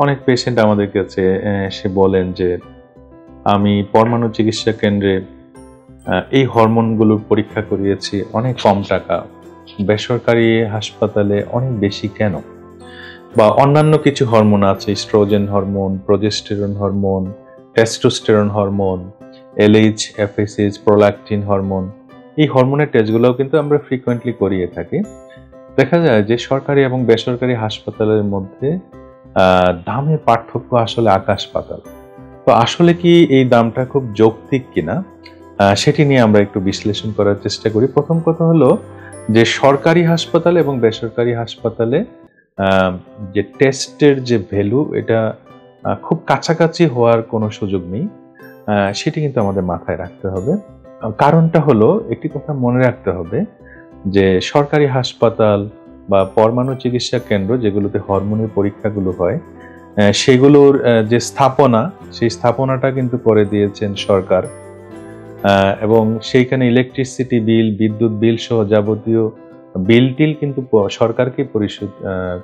অনেক পেশেন্ট আমাদের কাছে এসে বলেন যে আমি পরমাণু চিকিৎসা কেন্দ্রে এই হরমোনগুলোর পরীক্ষা করিয়েছি, অনেক কম টাকা, বেসরকারি হাসপাতালে অনেক বেশি কেন? বা অন্যান্য কিছু হরমোন আছে, oestrogen hormone, progesterone hormone, testosterone hormone, LH, FSH, prolactin hormone, এই হরমোনের টেস্টগুলোও কিন্তু আমরা ফ্রিকোয়েন্টলি করিয়ে থাকি। দেখা যায় যে সরকারি এবং বেসরকারি হাসপাতালের মধ্যে দামের পার্থক্য আসলে আকাশ পাতাল। তো আসলে কি এই দামটা খুব যৌক্তিক কিনা সেটি নিয়ে আমরা একটু বিশ্লেষণ করার চেষ্টা করি। প্রথম কথা হলো যে সরকারি হাসপাতাল এবং বেসরকারি হাসপাতালে যে টেস্টের যে ভ্যালু, এটা খুব কাছাকাছি হওয়ার কোনো সুযোগ নেই, সেটি কিন্তু আমাদের মাথায় রাখতে হবে। কারণটা হলো, একটি কথা মনে রাখতে হবে যে সরকারি হাসপাতাল বা পরমাণু চিকিৎসা কেন্দ্র যেগুলোতে হরমোনের পরীক্ষাগুলো হয়, সেগুলোর যে স্থাপনা, সেই স্থাপনাটা কিন্তু করে দিয়েছেন সরকার, এবং সেইখানে ইলেকট্রিসিটি বিল, বিদ্যুৎ বিল সহ যাবতীয় বিল টিল কিন্তু সরকারকে পরিশোধ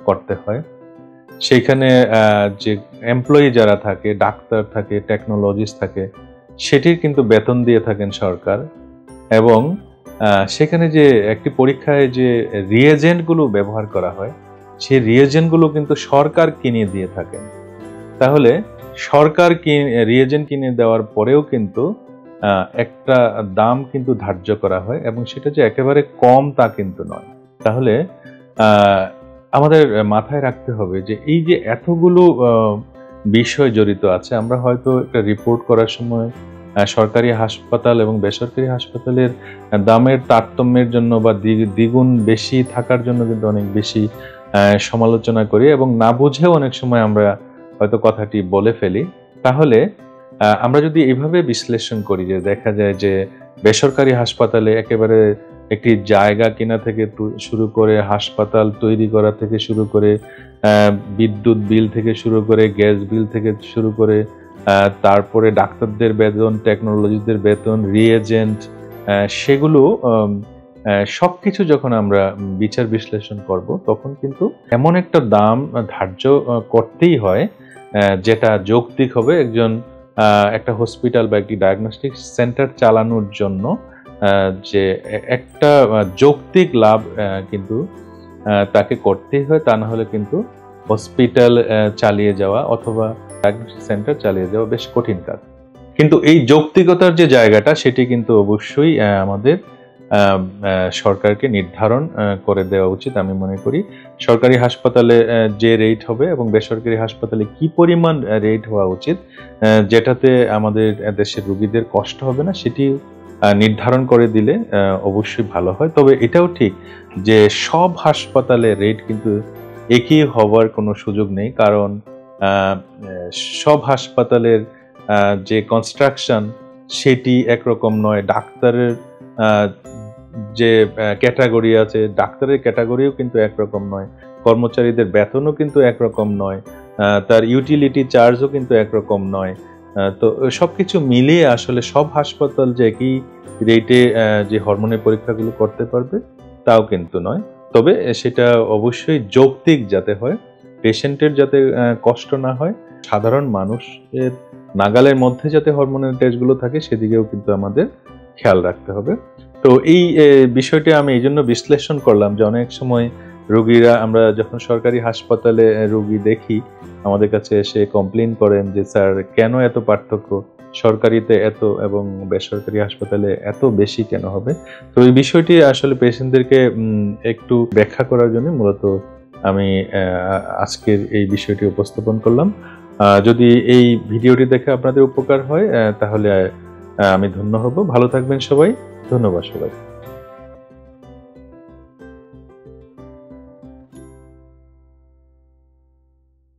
করতে হয়। সেইখানে যে এমপ্লয়ি যারা থাকে, ডাক্তার থাকে, টেকনোলজিস্ট থাকে, সেটির কিন্তু বেতন দিয়ে থাকেন সরকার। এবং সেখানে যে একটি পরীক্ষায় যে রিয়েজেন্টগুলো ব্যবহার করা হয়, সেই রিয়েজেন্টগুলো কিন্তু সরকার কিনে দিয়ে থাকেন। তাহলে সরকার রিয়েজেন্ট কিনে দেওয়ার পরেও কিন্তু একটা দাম কিন্তু ধার্য করা হয়, এবং সেটা যে একেবারে কম তা কিন্তু নয়। তাহলে আমাদের মাথায় রাখতে হবে যে এই যে এতগুলো বিষয় জড়িত আছে, আমরা হয়তো একটা রিপোর্ট করার সময় সরকারি হাসপাতাল এবং বেসরকারি হাসপাতালের দামের তারতম্যের জন্য বা দ্বিগুণ বেশি থাকার জন্য কিন্তু অনেক বেশি সমালোচনা করি, এবং না বুঝেও অনেক সময় আমরা হয়তো কথাটি বলে ফেলি। তাহলে আমরা যদি এভাবে বিশ্লেষণ করি, যে দেখা যায় যে বেসরকারি হাসপাতালে একেবারে একটি জায়গা কেনা থেকে শুরু করে, হাসপাতাল তৈরি করা থেকে শুরু করে, বিদ্যুৎ বিল থেকে শুরু করে, গ্যাস বিল থেকে শুরু করে, তারপরে ডাক্তারদের বেতন, টেকনোলজিদের বেতন, রিয়েজেন্ট, সেগুলো সবকিছু যখন আমরা বিচার বিশ্লেষণ করব, তখন কিন্তু এমন একটা দাম ধার্য করতেই হয় যেটা যৌক্তিক হবে একজন একটা হসপিটাল বা একটি ডায়াগনস্টিক সেন্টার চালানোর জন্য। যে একটা যৌক্তিক লাভ কিন্তু তাকে করতেই হয়, তা না হলে কিন্তু হসপিটাল চালিয়ে যাওয়া অথবা ডায়াগনস্টিক সেন্টার চালিয়ে যাওয়া বেশ কঠিন কাজ। কিন্তু এই যৌক্তিকতার যে জায়গাটা, সেটি কিন্তু অবশ্যই আমাদের সরকারকে নির্ধারণ করে দেওয়া উচিত। আমি মনে করি সরকারি হাসপাতালে যে রেট হবে এবং বেসরকারি হাসপাতালে কি পরিমাণ রেট হওয়া উচিত, যেটাতে আমাদের দেশের রোগীদের কষ্ট হবে না, সেটি নির্ধারণ করে দিলে অবশ্যই ভালো হয়। তবে এটাও ঠিক যে সব হাসপাতালে রেট কিন্তু একই হওয়ার কোনো সুযোগ নেই, কারণ সব হাসপাতালের যে কনস্ট্রাকশন সেটি একরকম নয়, ডাক্তারের যে ক্যাটাগরি আছে, ডাক্তারের ক্যাটাগরিও কিন্তু একরকম নয়, কর্মচারীদের বেতনও কিন্তু একরকম নয়, তার ইউটিলিটি চার্জও কিন্তু একরকম নয়। তো সবকিছু মিলিয়ে আসলে সব হাসপাতাল যে একই রেটে যে হরমোনের পরীক্ষাগুলো করতে পারবে তাও কিন্তু নয়। তবে সেটা অবশ্যই যৌক্তিক যাতে হয়, পেশেন্টের যাতে কষ্ট না হয়, সাধারণ মানুষের নাগালের মধ্যে যাতে হরমোনের টেস্টগুলো থাকে, সেদিকেও কিন্তু আমাদের খেয়াল রাখতে হবে। তো এই বিষয়টি আমি এই জন্য বিশ্লেষণ করলাম যে অনেক সময় রোগীরা, আমরা যখন সরকারি হাসপাতালে রোগী দেখি, আমাদের কাছে এসে কমপ্লেইন করেন যে স্যার কেন এত পার্থক্য, সরকারিতে এত এবং বেসরকারি হাসপাতালে এত বেশি কেন হবে। তো এই বিষয়টি আসলে পেশেন্টদেরকে একটু ব্যাখ্যা করার জন্য মূলত আমি আজকের এই বিষয়টি উপস্থাপন করলাম। যদি এই ভিডিওটি দেখে আপনাদের উপকার হয় তাহলে আমি ধন্য হব। ভালো থাকবেন সবাই। ধন্যবাদ সবাই।